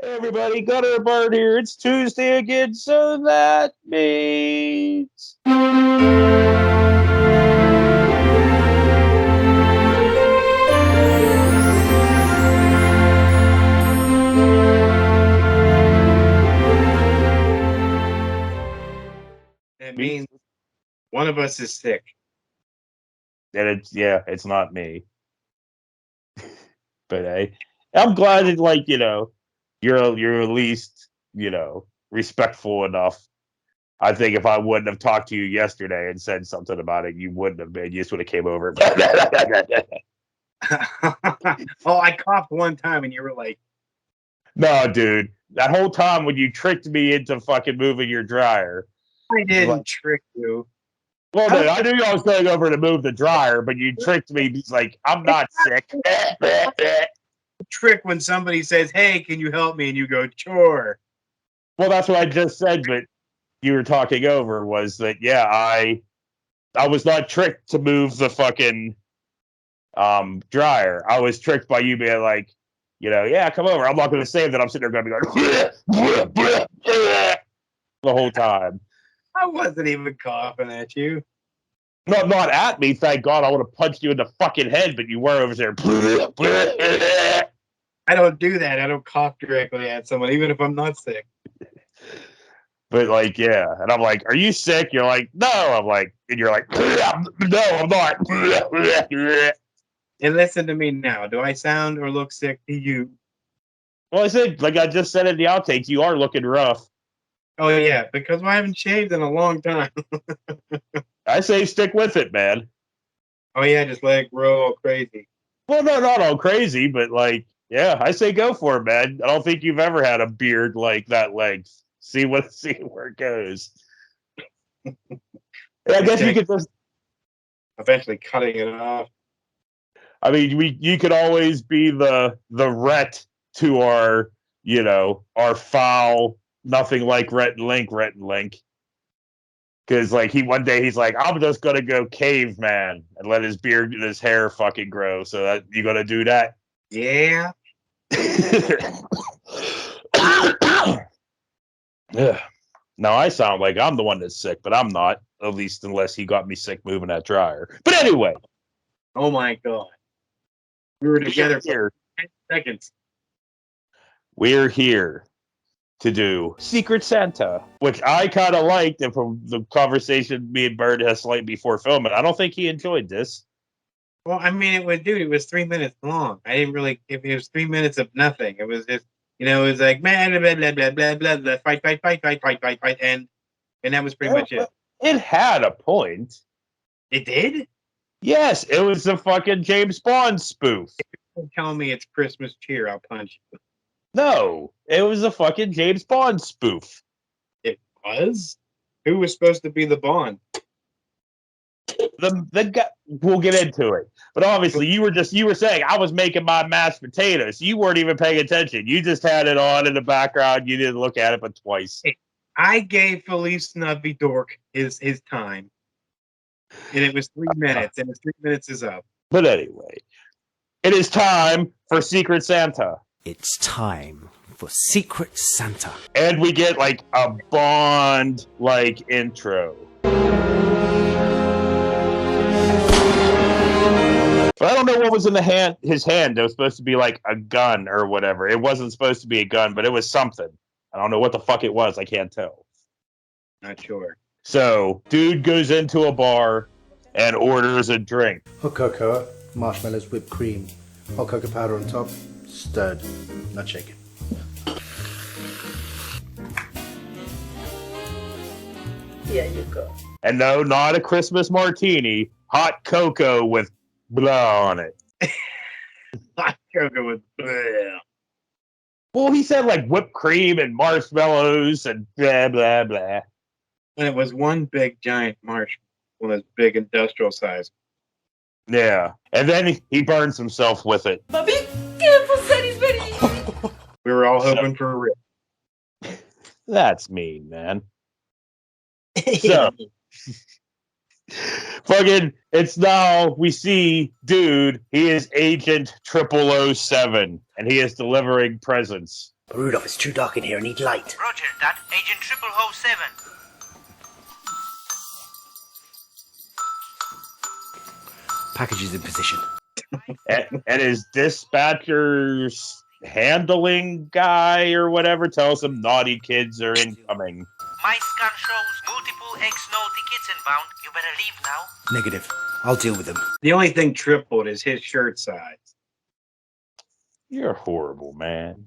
Hey everybody, Gutter Bird here. It's Tuesday again, so that means It means one of us is sick. that it's not me. But hey, I'm glad that you're at least respectful enough. I think if I wouldn't have talked to you yesterday and said something about it, you wouldn't have been. You just would have came over. Oh, I coughed one time and you were like, No, dude. That whole time when you tricked me into fucking moving your dryer. I didn't Like, trick you. well, no, I knew I was going over to move the dryer, but you tricked me. He's like, I'm It's not sick. a trick when somebody says, "Hey, can you help me?" and you go, "Sure." Well, that's what I just said, but you were talking over was that, yeah, I was not tricked to move the fucking dryer. I was tricked by you being like, yeah, come over. I'm not going to say that. I'm sitting there going to be going the whole time. I wasn't even coughing at you. Not at me, thank God. I would have punched you in the fucking head, but you were over there. I don't do that. I don't cough directly at someone, even if I'm not sick. But like, yeah, and I'm like, "Are you sick?" You're like, "No." I'm like, and you're like, "No, I'm not." And listen to me now. Do I sound or look sick to you? Well, I said, like I just said in the outtakes, you are looking rough. Oh yeah, because I haven't shaved in a long time. I say stick with it, man. Oh yeah, just let it grow all crazy. Well, no, not all crazy, but like, yeah, I say go for it, man. I don't think you've ever had a beard like that length. See where it goes. I guess we could just. Eventually cutting it off. I mean, you could always be the Rhett to our foul, nothing like Rhett and Link. Because like one day he's like, I'm just gonna go caveman and let his beard and his hair fucking grow. So that you gonna do that? Yeah. Now I sound like I'm the one that's sick, but I'm not. At least unless he got me sick moving that dryer. But anyway. Oh my god. We were together for 10 seconds. We're here to do Secret Santa, which I kind of liked. And from the conversation me and Bird had slightly before filming, I don't think he enjoyed this. Well, I mean, it was 3 minutes long. I didn't really, if it was 3 minutes of nothing. It was just, it was like, man, blah, blah, blah, blah, blah, blah, fight, and that was pretty much it. It had a point. It did? Yes, it was a fucking James Bond spoof. If you're telling me it's Christmas cheer, I'll punch you. No, it was a fucking James Bond spoof. It was? Who was supposed to be the Bond? The guy, we'll get into it. But obviously, you were saying I was making my mashed potatoes. You weren't even paying attention. You just had it on in the background. You didn't look at it but twice. I gave Felice Snubby Dork his time. And it was 3 minutes, and his 3 minutes is up. But anyway, it is time for Secret Santa. It's time for Secret Santa. And we get like a Bond-like intro. But I don't know what was in his hand. It was supposed to be like a gun or whatever. It wasn't supposed to be a gun, but it was something. I don't know what the fuck it was. I can't tell. Not sure. So, dude goes into a bar and orders a drink. Hot cocoa, marshmallows, whipped cream, hot cocoa powder on top, stirred, not shaken. Here you go. And no, not a Christmas martini. Hot cocoa with blah on it. Hot cocoa with blah. Well, he said like whipped cream and marshmallows and blah, blah, blah. And it was one big giant marshmallow, one of those big industrial size. Yeah. And then he burns himself with it. But be careful, Sunny's We were all hoping for a rip. That's mean, man. So, fucking, it's now we see, dude, he is Agent 0007, and he is delivering presents. Rudolph, it's too dark in here. I need light. Roger that. Agent 007. Package is in position. And his dispatcher's handling guy or whatever tells him naughty kids are incoming. My scan shows multiple ex-naughty kids inbound. You better leave now. Negative. I'll deal with them. The only thing tripled is his shirt size. You're horrible, man.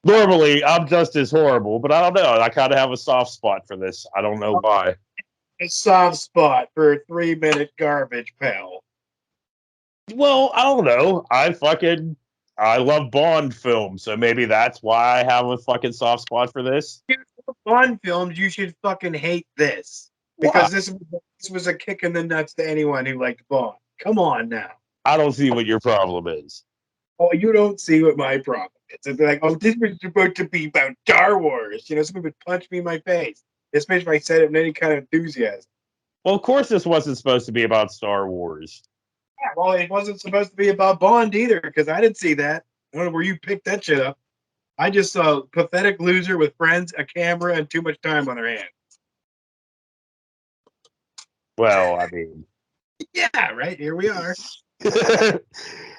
Normally, I'm just as horrible, but I don't know. I kind of have a soft spot for this. I don't know why. A soft spot for a 3-minute garbage pail. Well, I don't know. I love Bond films, so maybe that's why I have a fucking soft spot for this. Bond films, you should fucking hate this. Because this was a kick in the nuts to anyone who liked Bond. Come on now. I don't see what your problem is. Oh, you don't see what my problem is. It's like, oh, this was supposed to be about Star Wars. You know, somebody would punch me in my face. Especially if I said it with any kind of enthusiasm. Well, of course this wasn't supposed to be about Star Wars. Yeah, well, it wasn't supposed to be about Bond either, because I didn't see that. I don't know where you picked that shit up. I just saw a pathetic loser with friends, a camera, and too much time on their hands. Well, I mean... Yeah, right. Here we are.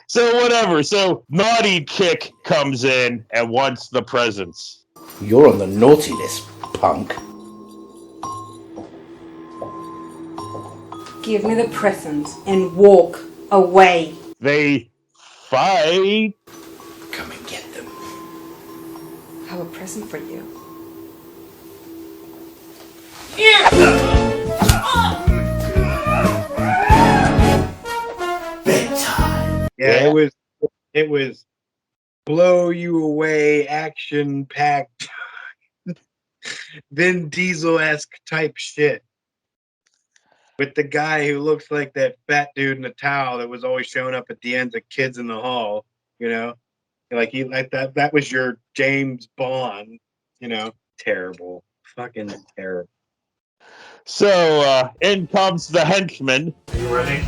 So whatever. So Naughty Chick comes in and wants the presents. You're on the naughty list, punk. Give me the presents and walk away. They fight. Come and get them. I have a present for you. Bedtime. Yeah, it was blow you away, action packed, Vin Diesel-esque type shit. With the guy who looks like that fat dude in the towel that was always showing up at the ends of Kids in the Hall, you know? Like that was your James Bond, you know? Terrible. Fucking terrible. So in comes the henchman. Are you ready?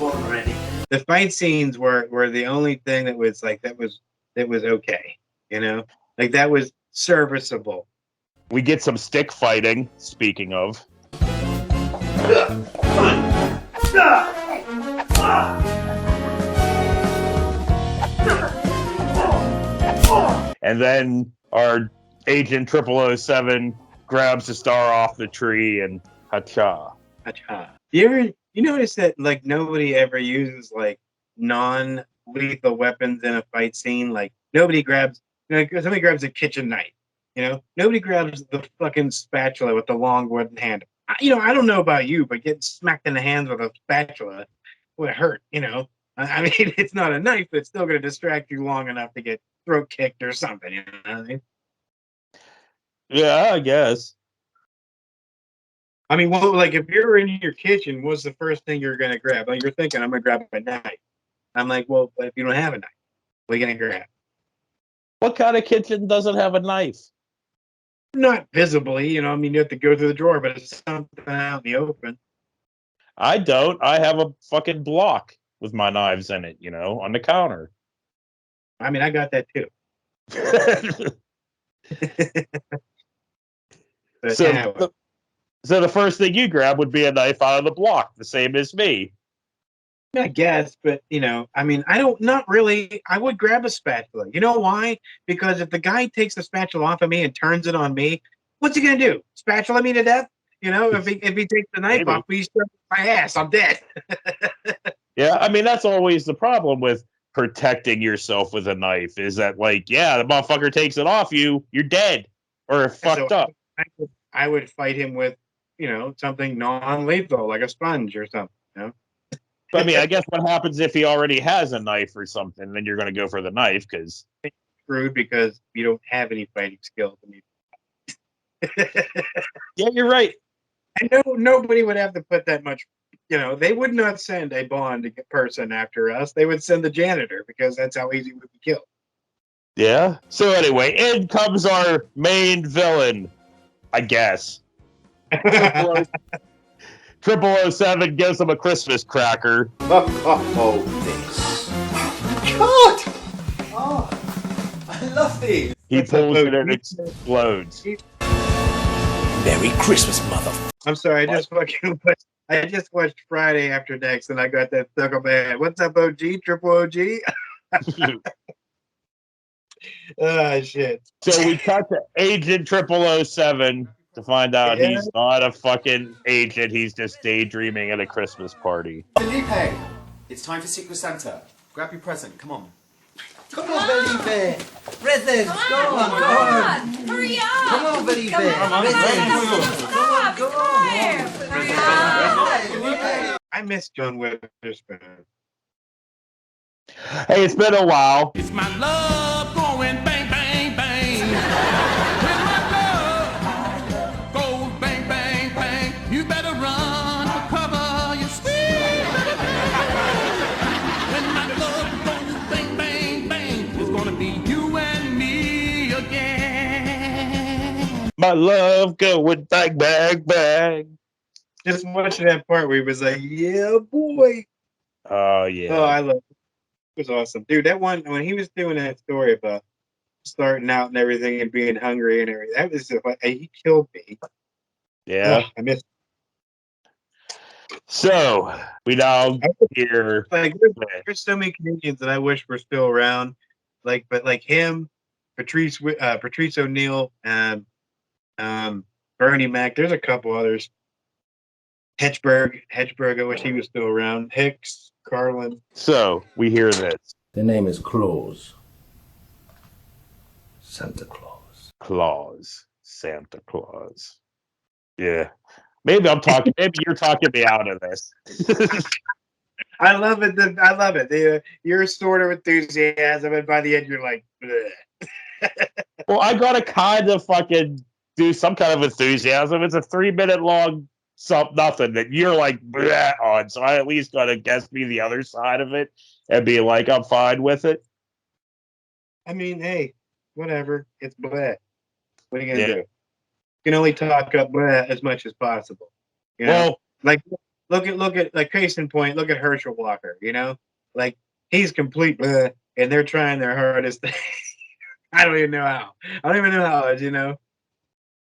Born ready. The fight scenes were the only thing that was like that was okay, you know? Like that was serviceable. We get some stick fighting, speaking of. And then our Agent 007 grabs the star off the tree and ha-cha. Ha-cha. You notice that like nobody ever uses like non-lethal weapons in a fight scene? Like nobody grabs, somebody grabs a kitchen knife. You know, nobody grabs the fucking spatula with the long wooden handle. I don't know about you, but getting smacked in the hands with a spatula would hurt, you know. I mean, it's not a knife, but it's still going to distract you long enough to get throat kicked or something, you know what I mean? Yeah, I guess. I mean, well, like if you're in your kitchen, what's the first thing you're going to grab? Like you're thinking, I'm going to grab a knife. I'm like, well, if you don't have a knife, what are you going to grab? What kind of kitchen doesn't have a knife? Not visibly, you know. I mean, you have to go through the drawer, but it's something out in the open. I don't. I have a fucking block with my knives in it, you know, on the counter. I mean, I got that too. But So the first thing you grab would be a knife out of the block, the same as me. I guess, but I mean, not really. I would grab a spatula. You know why? Because if the guy takes the spatula off of me and turns it on me, what's he gonna do? Spatula me to death? You know, if he takes the knife off me, he's my ass. I'm dead. Yeah, I mean that's always the problem with protecting yourself with a knife is that like, yeah, the motherfucker takes it off you, you're dead or fucked up. I would fight him with, something non-lethal like a sponge or something. You know? I mean, I guess what happens if he already has a knife or something, then you're going to go for the knife because screwed because you don't have any fighting skills. Yeah, you're right. And nobody would have to put that much. They would not send a Bond person after us. They would send the janitor because that's how easy we would be killed. Yeah. So anyway, in comes our main villain, I guess. 007 gives him a Christmas cracker. Oh, this. God! Oh, I love these. He What's up, pulls it OG? and explodes. Merry Christmas, mother. I'm sorry, I just watched Friday After Next, and I got that stuck on my head. What's up, OG? Triple OG? Ah, shit. So we cut to Agent 0007 to find out Yeah. he's not a fucking agent. He's just daydreaming at a Christmas party. Felipe, it's time for Secret Santa. Grab your present, come on. Come on, Felipe! Presents! Go on! Hurry up! Come on, Felipe! Stop! Go on! Hurry up! I miss John Witherspoon. Hey, it's been a while. It's my love going bang, bang, bang. When my love goes bang, bang, bang, you better run for cover. You still better bang. When my love goes bang, bang, bang, it's gonna be you and me again. My love going bang, bang, bang. Just watching that part where he was like, yeah, boy. Oh, yeah. Oh, I love it. It was awesome. Dude, that one, when he was doing that story about starting out and everything and being hungry and everything, that was just like, he killed me. Yeah. Oh, I missed So we now hear. like there's so many comedians that I wish were still around, but like him, Patrice O'Neill, and Bernie Mac. There's a couple others. Hedgeberg, I wish he was still around. Hicks, Carlin. So we hear this. The name is Claus. Santa Claus. Santa Claus. Yeah. Maybe you're talking me out of this. I love it. I love it. You're sort of enthusiasm, and by the end, you're like, bleh. Well, I gotta kind of fucking do some kind of enthusiasm. It's a 3-minute long nothing that you're like bleh on, so I at least gotta guess me the other side of it and be like, I'm fine with it. I mean, hey, whatever. It's bleh. What are you gonna Yeah. do? You can only talk up bleh as much as possible. You know, Well, like look at like case in point. Look at Herschel Walker. You know, like he's complete bleh, and they're trying their hardest. I don't even know how. You know,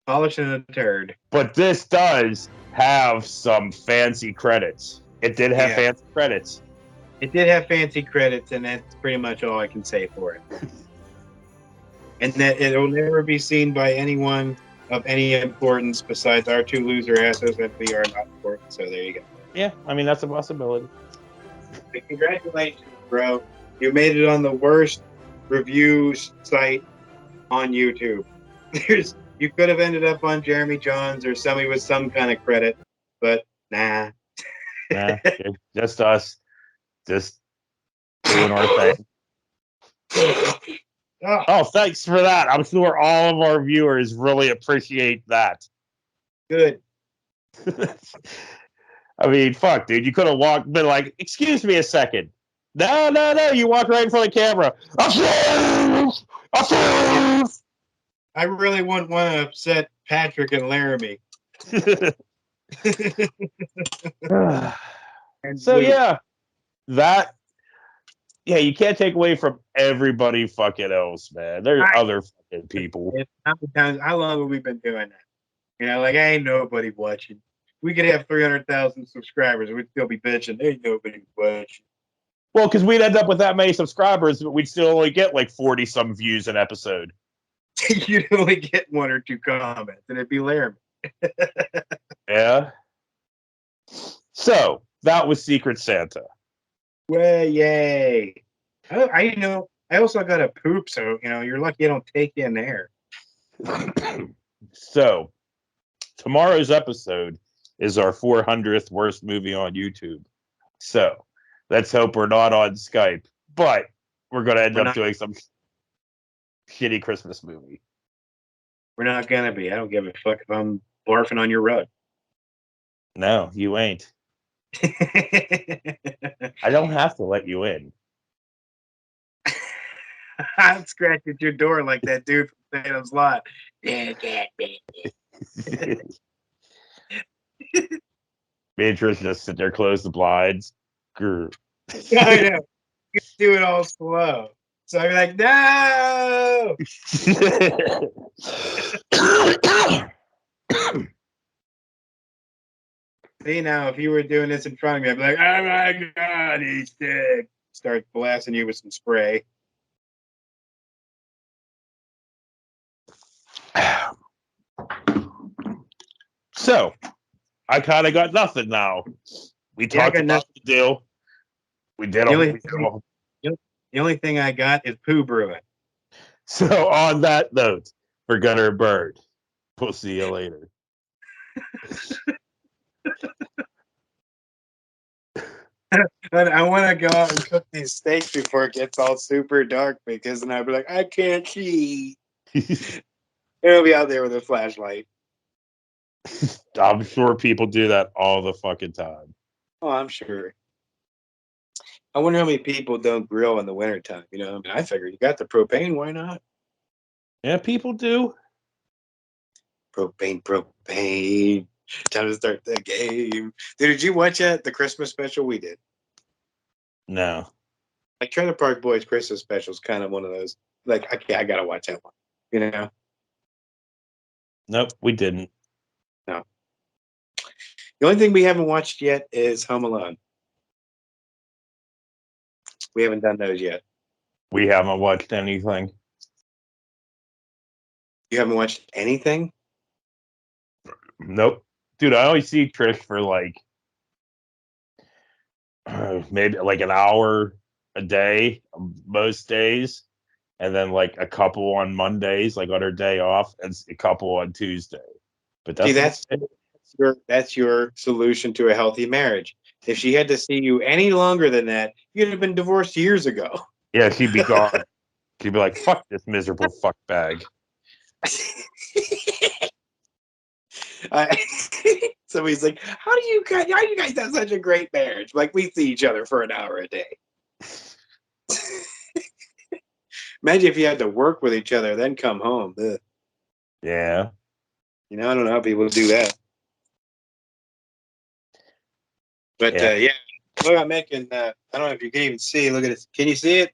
polishing a turd. but this does have some fancy credits. It did have Yeah. fancy credits. It did have fancy credits, and that's pretty much all I can say for it. And that it will never be seen by anyone of any importance besides our two loser asses that we are not important. So there you go. Yeah, I mean that's a possibility. But congratulations, bro. You made it on the worst reviews site on YouTube. You could have ended up on Jeremy Johns or somebody with some kind of credit, but nah. Nah, it's just us, just doing our thing. Oh, thanks for that. I'm sure all of our viewers really appreciate that. Good. I mean, fuck, dude. You could have been like, excuse me a second. No. You walked right in front of the camera. I really wouldn't want to upset Patrick and Laramie. And So Luke. yeah, you can't take away from everybody fucking else, man. There's other fucking people. How long have we been doing that? You know, like ain't nobody watching. We could have 300,000 subscribers, and we'd still be bitching. Ain't nobody watching. Well, because we'd end up with that many subscribers, but we'd still only get like 40 some views an episode. You'd only get 1 or 2 comments, and it'd be Laramie. Yeah. So that was Secret Santa. Well, yay! I also got a poop, so you're lucky I don't take in there. So tomorrow's episode is our 400th worst movie on YouTube. So let's hope we're not on Skype, but we're going to end up doing some shitty Christmas movie. We're not gonna be. I don't give a fuck if I'm barfing on your rug. No, you ain't. I don't have to let you in. I'd scratch at your door like that dude from Thanos Lot. Yeah, Me and Trish just sit there, close the blinds. Grr. I know. You do it all slow. So I'd be like, no. See, now, if you were doing this in front of me, I'd be like, oh my God, he's sick. Start blasting you with some spray. So, I kind of got nothing now. We Yeah, I talked got about the deal. We did The only thing I got is poo brewing. So, on that note, for Gunner and Bird, we'll see you later. I want to go out and cook these steaks before it gets all super dark because then I'll be like, I can't see. It'll be out there with a flashlight. I'm sure people do that all the fucking time. Oh, I'm sure. I wonder how many people don't grill in the wintertime. You know, I mean, I figured you got the propane. Why not? Yeah, people do. Propane. Time to start the game. Dude, did you watch that? The Christmas special we did. No. Like Trailer Park Boys Christmas special is kind of one of those. Like, okay, I gotta watch that one. You know? Nope, we didn't. No. The only thing we haven't watched yet is Home Alone. We haven't done those yet. We haven't watched anything. You haven't watched anything? Nope. Dude, I only see Trish for like maybe like an hour a day most days, and then like a couple on Mondays, like on her day off, and a couple on Tuesday. But See, that's that's your solution to a healthy marriage. If she had to see you any longer than that, you'd have been divorced years ago. yeah, she'd be gone. She'd be like, "Fuck this miserable fuck bag." Somebody's like, how do you guys have such a great marriage? Like, we see each other for an hour a day. Imagine if you had to work with each other, then come home. Ugh. Yeah. You know, I don't know how people do that. But yeah, look, I'm making. I don't know if you can even see. Look at this. Can you see it?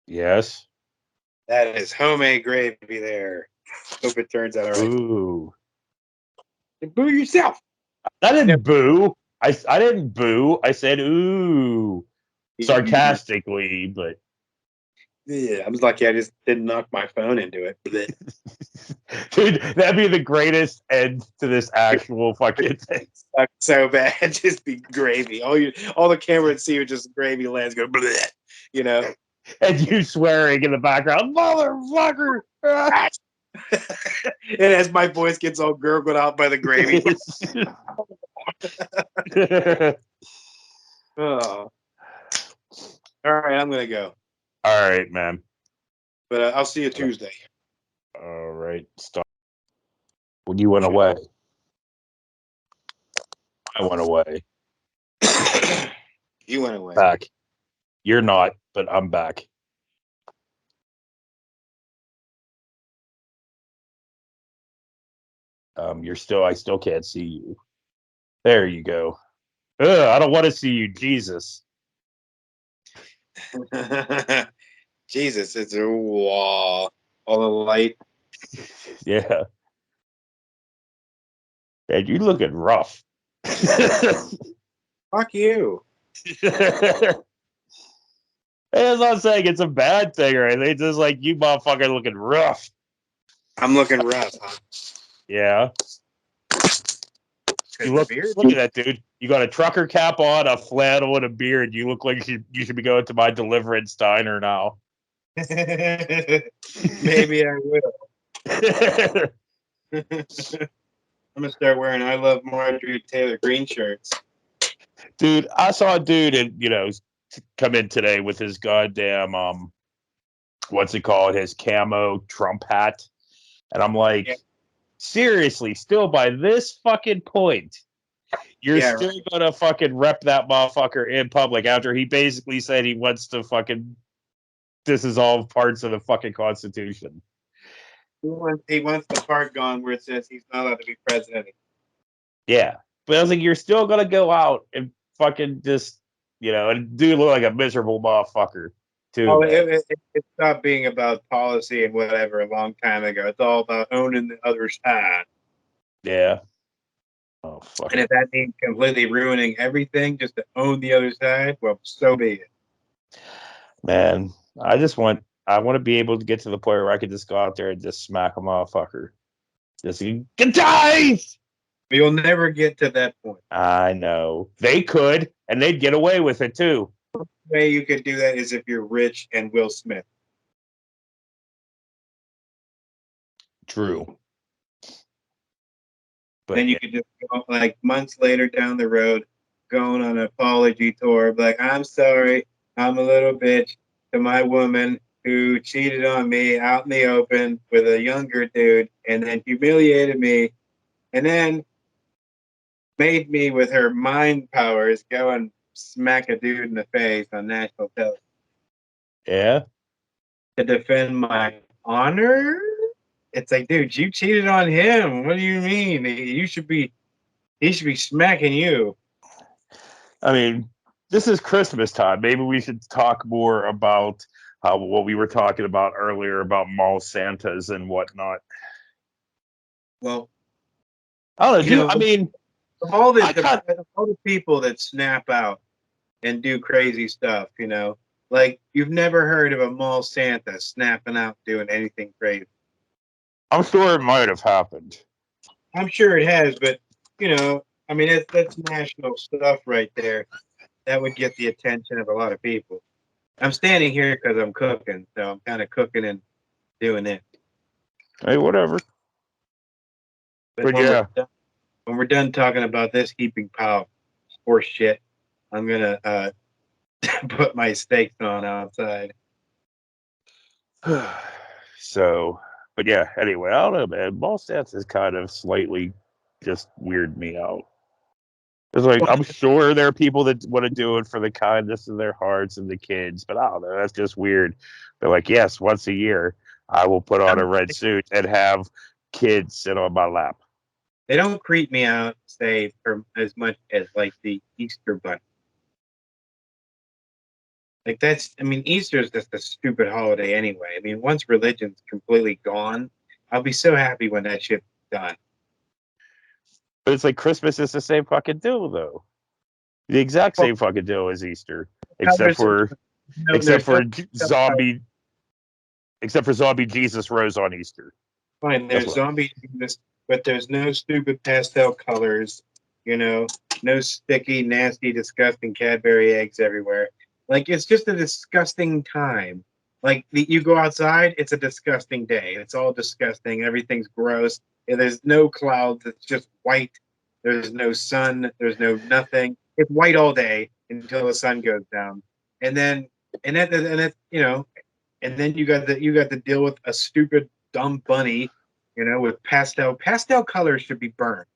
Yes. That is homemade gravy there. Hope it turns out all right. Ooh. Boo yourself. I didn't boo. I didn't boo. I said ooh sarcastically, but Yeah, I was lucky I just didn't knock my phone into it. dude, that'd be the greatest end to this actual fucking thing. Sucked so bad, just be gravy. All the camera would see was just gravy lands go, bleh, you know. And you swearing in the background, motherfucker. And as my voice gets all gurgled out by the gravy. Oh. All right, I'm gonna go. All right, man. But I'll see you Tuesday. All right, stop. When you went away, I went away. You went away. Back. You're not, but I'm back. I still can't see you. There you go. Ugh, I don't want to see you, Jesus. Jesus, it's a wall. All the light. Yeah. Man, you looking rough. Fuck you. It's not saying it's a bad thing or anything. It's just like you motherfucker looking rough. I'm looking rough, huh? Yeah. You look at that, dude. You got a trucker cap on, a flannel, and a beard. You look like you should be going to my Deliverance diner now. Maybe I will. I'm gonna start wearing I Love Marjorie Taylor Greene shirts. Dude, I saw a dude come in today with his goddamn what's it called? His camo Trump hat. And I'm like, Yeah. seriously, still by this fucking point, you're still gonna fucking rep that motherfucker in public after he basically said he wants to fucking dissolve parts of the fucking Constitution. He wants the part gone where it says he's not allowed to be president. Yeah. But I was like, you're still gonna go out and fucking just You know, and dude look like a miserable motherfucker too. Oh, Man. it stopped being about policy and whatever a long time ago. It's all about owning the other side. Yeah. Oh fuck. And if that means completely ruining everything just to own the other side, well, so be it. Man, I want to be able to get to the point where I could just go out there and just smack a motherfucker. Just good times. But you'll never get to that point. I know they could, and they'd get away with it too. The way you could do that is if you're rich and Will Smith. True. But Then you could just go like months later down the road, going on an apology tour, be like, I'm sorry, I'm a little bitch to my woman who cheated on me out in the open with a younger dude and then humiliated me and then made me with her mind powers go and smack a dude in the face on national television yeah. to defend my honor. It's like, dude, you cheated on him. What do you mean? He should be smacking you. I mean, this is Christmas time. Maybe we should talk more about what we were talking about earlier about mall Santas and whatnot. Well, I don't know. you know, I mean, of all the, I of all the people that snap out and do crazy stuff, you know, like you've never heard of a mall Santa snapping out doing anything crazy. I'm sure it might have happened. I'm sure it has, but you know, I mean, that's national stuff right there. That would get the attention of a lot of people. I'm standing here because I'm cooking, so I'm kind of cooking and doing it. Hey, whatever. But yeah, when we're done talking about this heaping pile of horse shit, I'm gonna put my steaks on outside. so, but yeah. Anyway, I don't know, man. Mall stats is kind of slightly just weird me out. It's like I'm sure there are people that want to do it for the kindness of their hearts and the kids, but I don't know. That's just weird. They're like, yes, once a year, I will put on a red suit and have kids sit on my lap. They don't creep me out, say, for as much as like the Easter bunny. Like that's, I mean, Easter is just a stupid holiday anyway. I mean, once religion's completely gone, I'll be so happy when that shit's done. But it's like Christmas is the same fucking deal, though. The exact same fucking deal as Easter, except for zombie, except for zombie Jesus rose on Easter. Fine, there's zombie Jesus, but there's no stupid pastel colors. You know, no sticky, nasty, disgusting Cadbury eggs everywhere. Like it's just a disgusting time. Like you go outside, it's a disgusting day. It's all disgusting. Everything's gross. There's no clouds. It's just white. There's no sun. There's no nothing. It's white all day until the sun goes down, and then you know, and then you got to deal with a stupid dumb bunny, you know, with pastel colors should be burned.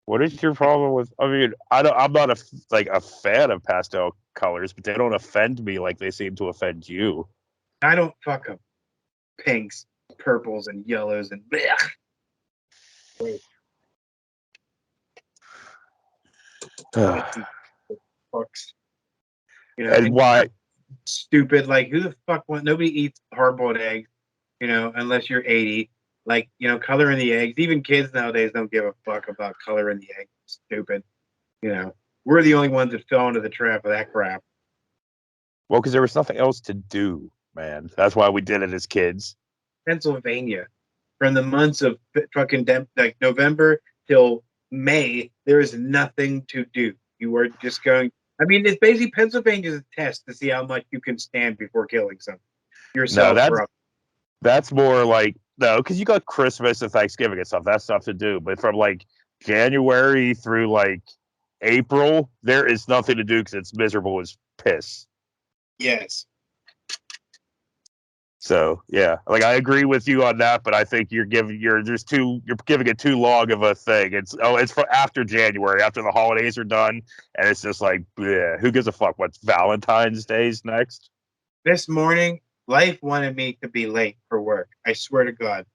What is your problem with? I mean, I'm not a fan of pastel colors, but they don't offend me like they seem to offend you. I don't fuck them. Pinks, purples, and yellows, and blech. Fucks. You know, And why? Stupid. Like, who the fuck want? Nobody eats hard-boiled eggs, you know, unless you're 80. Like, you know, coloring the eggs. Even kids nowadays don't give a fuck about coloring the eggs. Stupid. You know, we're the only ones that fell into the trap of that crap. Well, because there was nothing else to do, man. That's why we did it as kids. Pennsylvania, from the months of fucking like November till May, there is nothing to do. You are just going. I mean, it's basically Pennsylvania's a test to see how much you can stand before killing someone yourself. No, that's more like no, because you got Christmas and Thanksgiving and stuff. That's stuff to do. But from like January through like April, there is nothing to do because it's miserable as piss. Yes. So yeah, like I agree with you on that, but I think you're giving you're giving it too long of a thing. It's for after January, after the holidays are done, and it's just like, bleh, who gives a fuck? What's Valentine's Day's next? This morning, life wanted me to be late for work. I swear to God.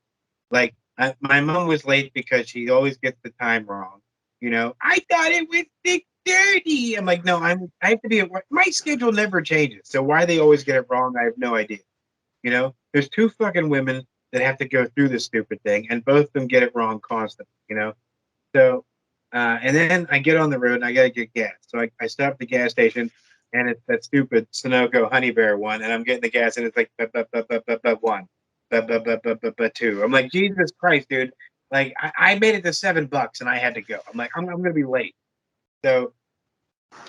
Like my mom was late because she always gets the time wrong. You know, I thought it was 30. I'm like, no, I have to be at work. My schedule never changes. So why they always get it wrong, I have no idea. You know, there's two fucking women that have to go through this stupid thing, and both of them get it wrong constantly, you know? So, and then I get on the road and I got to get gas. So I stop at the gas station, and it's that stupid Sunoco Honey Bear one, and I'm getting the gas, and it's like, one, two. I'm like, Jesus Christ, dude. Like, I made it to $7 and I had to go. I'm like, I'm going to be late. So,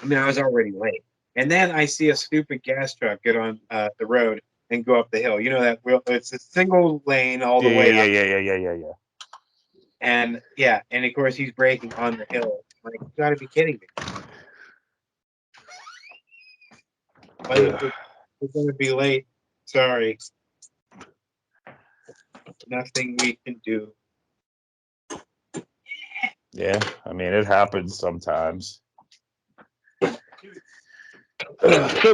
I mean, I was already late. And then I see a stupid gas truck get on the road and go up the hill. You know that it's a single lane all the way up. Yeah. And yeah, and of course he's braking on the hill. Like, you gotta be kidding me. We're gonna be late. Sorry. Nothing we can do. Yeah, I mean, it happens sometimes. But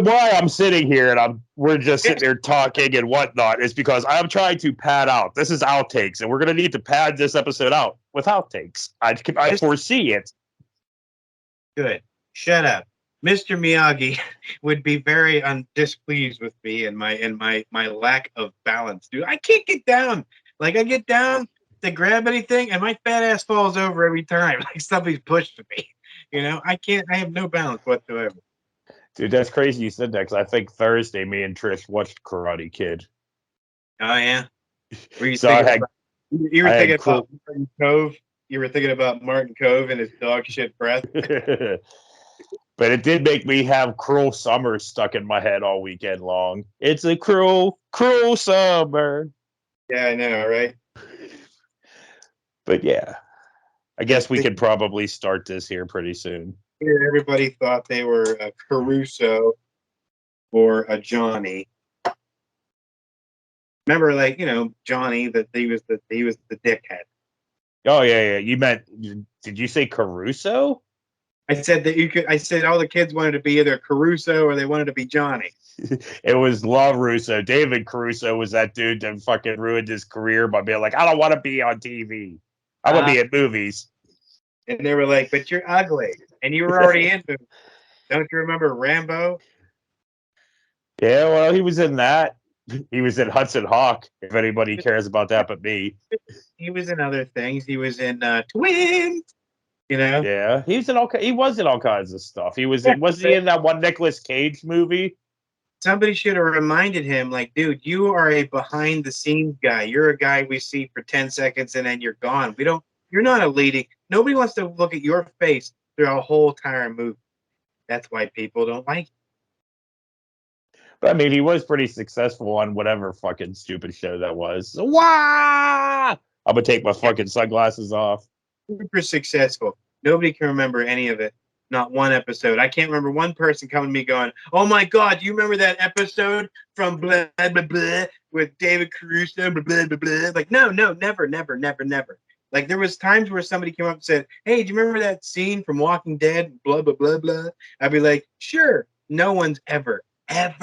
why I'm sitting here and we're just sitting there talking and whatnot is because I'm trying to pad out. This is outtakes, and we're gonna need to pad this episode out with outtakes. I foresee it. Good. Shut up. Mr. Miyagi would be very displeased with me and my lack of balance, dude. I can't get down. Like, I get down to grab anything and my fat ass falls over every time. Like somebody's pushed me. You know, I have no balance whatsoever. Dude, that's crazy you said that because I think Thursday me and Trish watched Karate Kid. Oh yeah. Were you So thinking you were I thinking had about Martin Cove? You were thinking about Martin Cove and his dog shit breath. But it did make me have Cruel Summer stuck in my head all weekend long. It's a cruel, cruel summer. Yeah, I know, right? But yeah, I guess we could probably start this here pretty soon. Everybody thought they were a Caruso or a Johnny. Remember, like, you know, Johnny, that he was the dickhead. Oh yeah. Did you say Caruso? I said that you could. I said all the kids wanted to be either Caruso or they wanted to be Johnny. It was La Russo. David Caruso was that dude that fucking ruined his career by being like, I don't want to be on TV. I want to be in movies. And they were like, but you're ugly. And you were already in movies. Don't you remember Rambo? Yeah, well, he was in that. He was in Hudson Hawk, if anybody cares about that but me. He was in other things. He was in Twins. You know? Yeah, he was in all kinds of stuff. Was he in that one Nicolas Cage movie? Somebody should have reminded him, like, dude, you are a behind the scenes guy. You're a guy we see for 10 seconds and then you're gone. You're not a leading. Nobody wants to look at your face through a whole entire movie. That's why people don't like you. But I mean, he was pretty successful on whatever fucking stupid show that was. So, wah! I'm gonna take my fucking sunglasses off. Super successful. Nobody can remember any of it. Not one episode. I can't remember one person coming to me going, "Oh my God, do you remember that episode from blah blah blah with David Caruso?" Blah blah blah blah. Like, no, never. Like, there was times where somebody came up and said, "Hey, do you remember that scene from Walking Dead?" Blah blah blah blah. I'd be like, "Sure." No one's ever said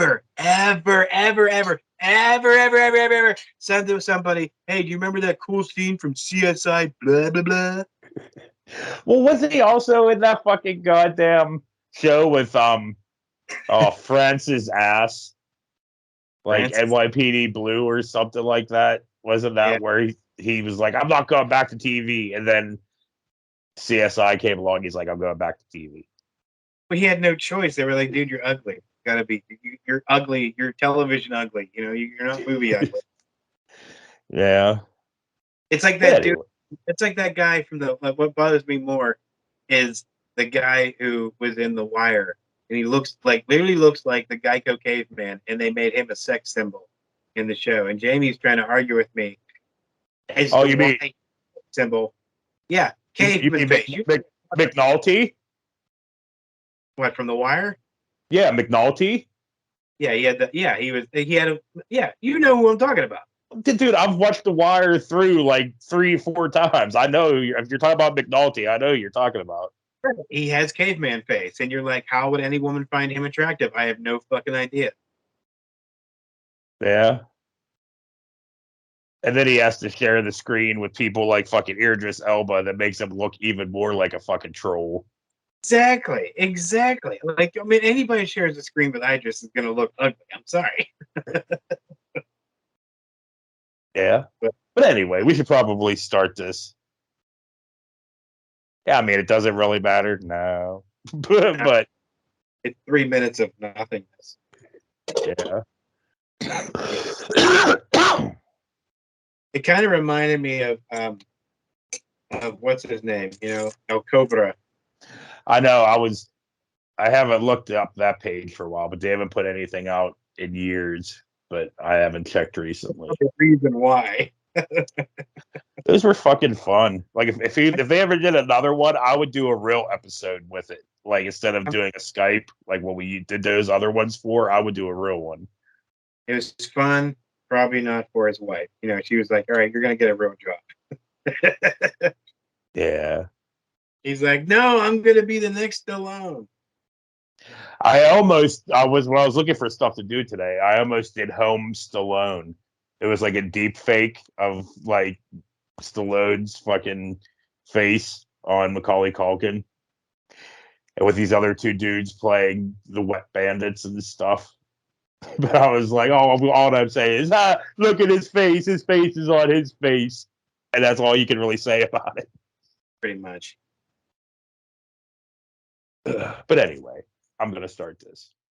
to somebody, "Hey, do you remember that cool scene from CSI?" Blah blah blah. Well, wasn't he also in that fucking goddamn show with Francis Ass, like Francis? NYPD Blue or something like that? Wasn't that where he was like, "I'm not going back to TV," and then CSI came along. He's like, "I'm going back to TV." But he had no choice. They were like, "Dude, you're ugly. Gotta be. You're ugly. You're television ugly. You know, you're not movie ugly." Yeah, It's like that dude. It's like that guy from what bothers me more is the guy who was in The Wire, and he literally looks like the Geico caveman, and they made him a sex symbol in the show. And Jamie's trying to argue with me. You mean symbol? Yeah, you mean face. McNulty? What, from The Wire? Yeah, McNulty. Yeah, you know who I'm talking about. Dude, I've watched The Wire through like 3-4 times. I know if you're talking about McNulty, I know who you're talking about. He has caveman face, and you're like, how would any woman find him attractive? I have no fucking idea. Yeah. And then he has to share the screen with people like fucking Idris Elba that makes him look even more like a fucking troll. Exactly. Like, I mean, anybody who shares a screen with Idris is going to look ugly. I'm sorry. Yeah. But anyway, we should probably start this. Yeah, I mean, it doesn't really matter. No. But It's 3 minutes of nothingness. yeah. It kind of reminded me of what's his name? El Cobra. I know I haven't looked up that page for a while, but they haven't put anything out in years. But I haven't checked recently. The reason why. Those were fucking fun. Like if they ever did another one, I would do a real episode with it. Like instead of doing a Skype, like what we did those other ones for, I would do a real one. It was fun, probably not for his wife. She was like, "All right, you're gonna get a real job." Yeah. He's like, "No, I'm gonna be the next Stallone." I was when I was looking for stuff to do today, I almost did Home Stallone. It was like a deep fake of like Stallone's fucking face on Macaulay Culkin. And with these other two dudes playing the wet bandits and stuff. But I was like, all I'm saying is, look at his face. His face is on his face. And that's all you can really say about it. Pretty much. But anyway, I'm going to start this.